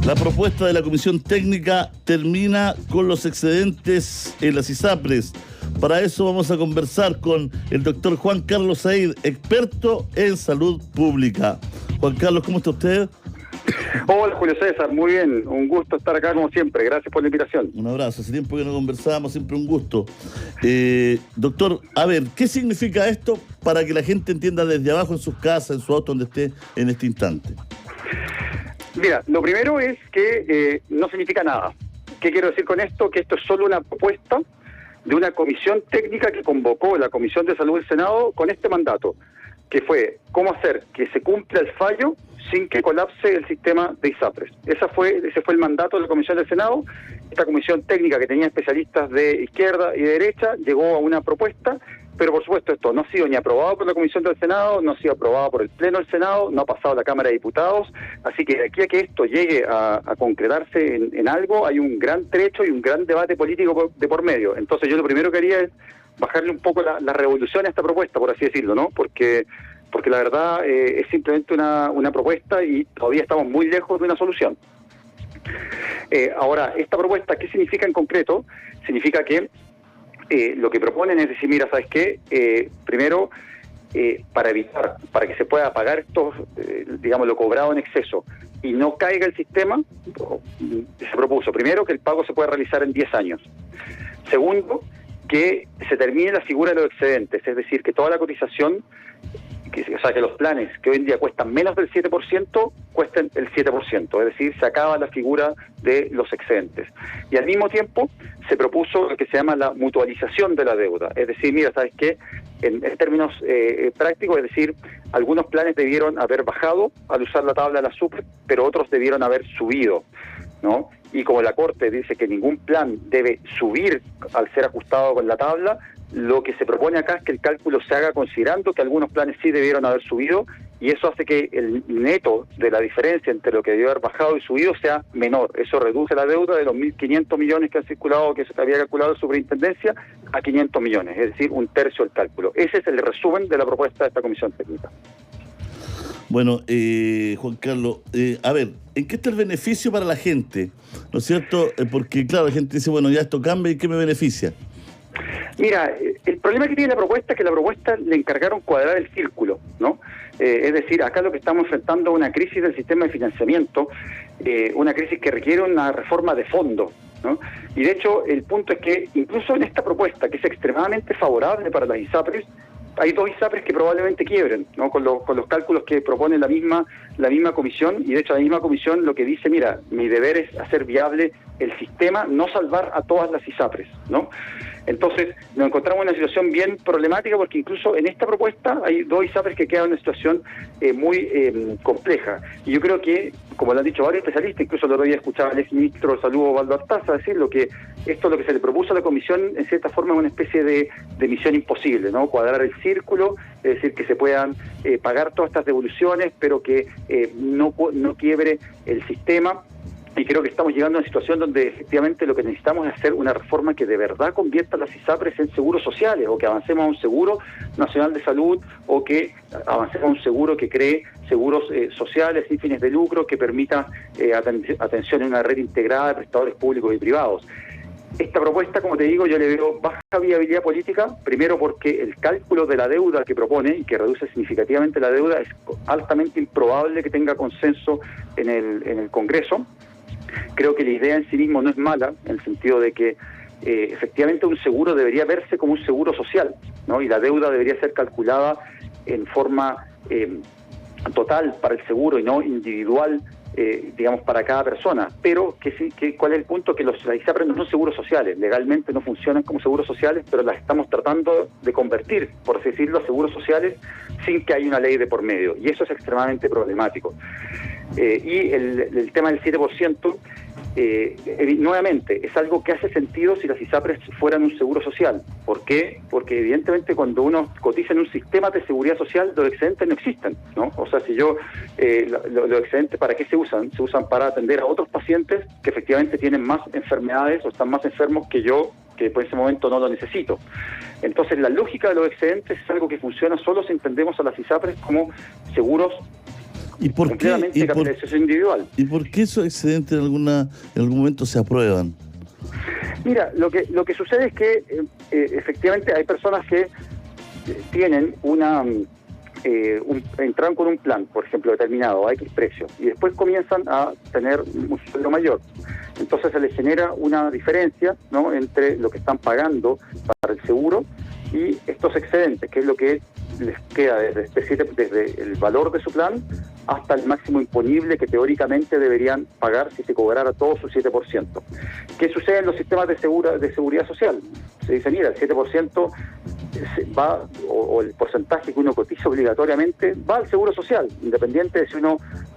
La propuesta de la Comisión Técnica termina con los excedentes en las ISAPRES. Para eso vamos a conversar con el doctor Juan Carlos Said, experto en salud pública. Juan Carlos, ¿cómo está usted? Hola, Julio César, muy bien, un gusto estar acá como siempre, gracias por la invitación. Un abrazo, hace tiempo que no conversábamos, siempre un gusto. Doctor, a ver, ¿qué significa esto para que la gente entienda desde abajo en sus casas, en su auto, donde esté en este instante? Mira, lo primero es que no significa nada. ¿Qué quiero decir con esto? Que esto es solo una propuesta de una comisión técnica que convocó la Comisión de Salud del Senado con este mandato, que fue cómo hacer que se cumpla el fallo sin que colapse el sistema de ISAPRES. Ese fue el mandato de la Comisión del Senado. Esta comisión técnica, que tenía especialistas de izquierda y de derecha, llegó a una propuesta, pero por supuesto esto no ha sido ni aprobado por la Comisión del Senado, no ha sido aprobado por el Pleno del Senado, no ha pasado a la Cámara de Diputados, así que de aquí a que esto llegue a concretarse en algo, hay un gran trecho y un gran debate político de por medio. Entonces yo lo primero que haría es bajarle un poco la revolución a esta propuesta, por así decirlo, ¿no? Porque la verdad es simplemente una propuesta y todavía estamos muy lejos de una solución. Ahora, esta propuesta, ¿qué significa en concreto? Significa que lo que proponen es decir, mira, ¿sabes qué? Primero, para que se pueda pagar estos, digamos, lo cobrado en exceso y no caiga el sistema, se propuso, primero, que el pago se pueda realizar en 10 años. Segundo, que se termine la figura de los excedentes, es decir, que toda la cotización, o sea, que los planes que hoy en día cuestan menos del 7%, cuesten el 7%, es decir, se acaba la figura de los excedentes. Y al mismo tiempo se propuso lo que se llama la mutualización de la deuda, es decir, mira, ¿sabes qué? En términos prácticos, es decir, algunos planes debieron haber bajado al usar la tabla de la SUP, pero otros debieron haber subido, ¿no? Y como la Corte dice que ningún plan debe subir al ser ajustado con la tabla, lo que se propone acá es que el cálculo se haga considerando que algunos planes sí debieron haber subido, y eso hace que el neto de la diferencia entre lo que debió haber bajado y subido sea menor. Eso reduce la deuda de los 1.500 millones que han circulado, que se había calculado la superintendencia, a 500 millones, es decir, un tercio del cálculo. Ese es el resumen de la propuesta de esta comisión técnica. Bueno, Juan Carlos, a ver, ¿en qué está el beneficio para la gente? ¿No es cierto? Porque, claro, la gente dice, bueno, ya esto cambia, ¿y qué me beneficia? Mira, el problema que tiene la propuesta es que la propuesta le encargaron cuadrar el círculo, ¿no? Es decir, acá lo que estamos enfrentando es una crisis del sistema de financiamiento, una crisis que requiere una reforma de fondo, ¿no? Y de hecho, el punto es que incluso en esta propuesta, que es extremadamente favorable para las ISAPRES, hay dos ISAPRES que probablemente quiebren, ¿no? Con los cálculos que propone la misma comisión, y de hecho la misma comisión lo que dice, mira, mi deber es hacer viable el sistema, no salvar a todas las ISAPRES, ¿no? Entonces nos encontramos en una situación bien problemática, porque incluso en esta propuesta hay dos ISAPRES que quedan en una situación muy compleja. Y yo creo que, como lo han dicho varios especialistas, incluso el otro día escuchaba al ex ministro de Salud, Osvaldo Artaza, decir lo que se le propuso a la comisión, en cierta forma, es una especie de misión imposible, ¿no? Cuadrar el círculo, es decir, que se puedan pagar todas estas devoluciones, pero que no quiebre el sistema. Y creo que estamos llegando a una situación donde efectivamente lo que necesitamos es hacer una reforma que de verdad convierta a las ISAPRES en seguros sociales, o que avancemos a un seguro nacional de salud, o que avancemos a un seguro que cree seguros sociales sin fines de lucro, que permita atención en una red integrada de prestadores públicos y privados. Esta propuesta, como te digo, yo le veo baja viabilidad política, primero porque el cálculo de la deuda que propone, y que reduce significativamente la deuda, es altamente improbable que tenga consenso en el Congreso. Creo que la idea en sí mismo no es mala, en el sentido de que efectivamente un seguro debería verse como un seguro social, ¿no? Y la deuda debería ser calculada en forma total para el seguro y no individual, digamos, para cada persona. Pero ¿cuál es el punto? Que las ISAPRES no son seguros sociales, legalmente no funcionan como seguros sociales, pero las estamos tratando de convertir, por así decirlo, a seguros sociales sin que haya una ley de por medio, y eso es extremadamente problemático. Y el tema del 7%, nuevamente, es algo que hace sentido si las ISAPRES fueran un seguro social. ¿Por qué? Porque evidentemente cuando uno cotiza en un sistema de seguridad social, los excedentes no existen, ¿no? O sea, si yo, los excedentes, ¿para qué se usan? Se usan para atender a otros pacientes que efectivamente tienen más enfermedades o están más enfermos que yo, que por ese momento no lo necesito. Entonces, la lógica de los excedentes es algo que funciona solo si entendemos a las ISAPRES como seguros ¿Y por qué? completamente capitalización individual. ¿Y por qué esos excedentes en algún momento se aprueban? Mira, lo que sucede es que efectivamente hay personas que tienen entraron con un plan, por ejemplo, determinado a X precio, y después comienzan a tener un sueldo mayor. Entonces se les genera una diferencia, ¿no?, entre lo que están pagando para el seguro y estos excedentes, que es lo que les queda desde el valor de su plan hasta el máximo imponible que teóricamente deberían pagar si se cobrara todo su 7%. ¿Qué sucede en los sistemas de seguridad social? Se dice, mira, el 7% va, o el porcentaje que uno cotiza obligatoriamente, va al seguro social, independiente de si uno,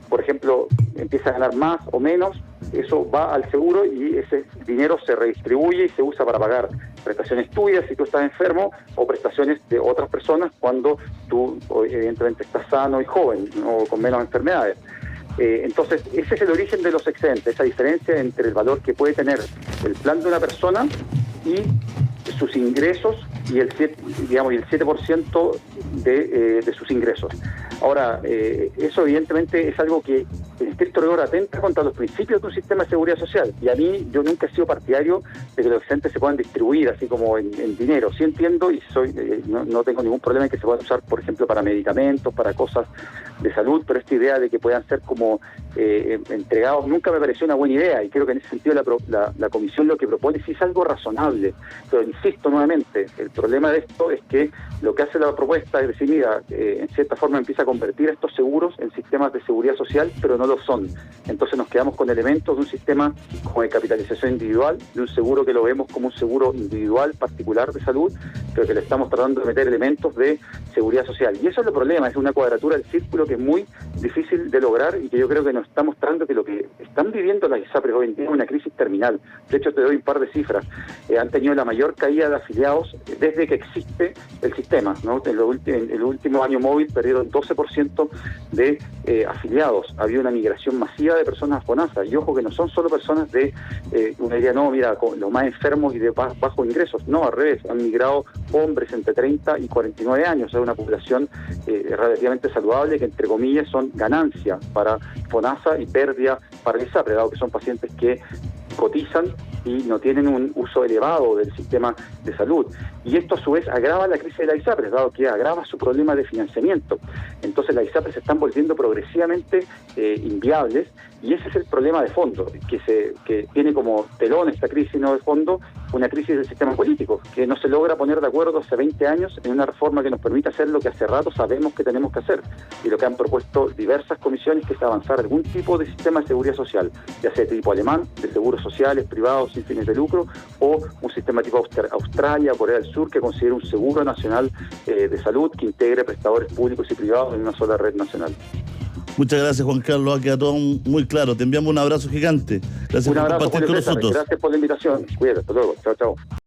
por ejemplo, empieza a ganar más o menos, eso va al seguro y ese dinero se redistribuye y se usa para pagar prestaciones tuyas si tú estás enfermo o prestaciones de otras personas cuando tú evidentemente estás sano y joven o con menos enfermedades. Entonces, ese es el origen de los excedentes, esa diferencia entre el valor que puede tener el plan de una persona y sus ingresos y el 7% de sus ingresos. Ahora, eso evidentemente es algo que en estricto rigor atenta contra los principios de un sistema de seguridad social. Y a mí, yo nunca he sido partidario de que los excedentes se puedan distribuir así como en dinero. Sí entiendo y no tengo ningún problema en que se puedan usar, por ejemplo, para medicamentos, para cosas de salud, pero esta idea de que puedan ser como entregados nunca me pareció una buena idea, y creo que en ese sentido la Comisión lo que propone sí es algo razonable. Pero insisto nuevamente, el problema de esto es que lo que hace la propuesta es decir, mira, en cierta forma empieza a convertir estos seguros en sistemas de seguridad social, pero no lo son. Entonces nos quedamos con elementos de un sistema como de capitalización individual, de un seguro que lo vemos como un seguro individual particular de salud, pero que le estamos tratando de meter elementos de seguridad social. Y eso es el problema, es una cuadratura del círculo que es muy difícil de lograr y que yo creo que nos está mostrando que lo que están viviendo las ISAPRES hoy en día es una crisis terminal. De hecho, te doy un par de cifras. Han tenido la mayor caída de afiliados desde que existe el sistema, ¿no? En el último año móvil perdieron 12% de afiliados. Ha habido una migración masiva de personas a FONASA. Y ojo que no son solo personas de, uno diría, no, mira, los más enfermos y de bajos ingresos. No, al revés, han migrado hombres entre 30 y 49 años. Es una población relativamente saludable que, entre comillas, son ganancia para FONASA y pérdida para el ISAPRE, dado que son pacientes que cotizan y no tienen un uso elevado del sistema de salud. Y esto a su vez agrava la crisis de la ISAPRES, dado que agrava su problema de financiamiento. Entonces las ISAPRES se están volviendo progresivamente inviables, y ese es el problema de fondo, que tiene como telón esta crisis, no de fondo, una crisis del sistema político, que no se logra poner de acuerdo hace 20 años en una reforma que nos permita hacer lo que hace rato sabemos que tenemos que hacer, y lo que han propuesto diversas comisiones, que es avanzar algún tipo de sistema de seguridad social, ya sea de tipo alemán, de seguros sociales, privados, sin fines de lucro, o un sistema tipo Australia, Corea del Sur, que considere un seguro nacional de salud que integre prestadores públicos y privados en una sola red nacional. Muchas gracias, Juan Carlos, ha quedado todo muy claro. Te enviamos un abrazo gigante. Gracias por compartir con nosotros. Gracias por la invitación. Cuídate, hasta luego. Chao, chao.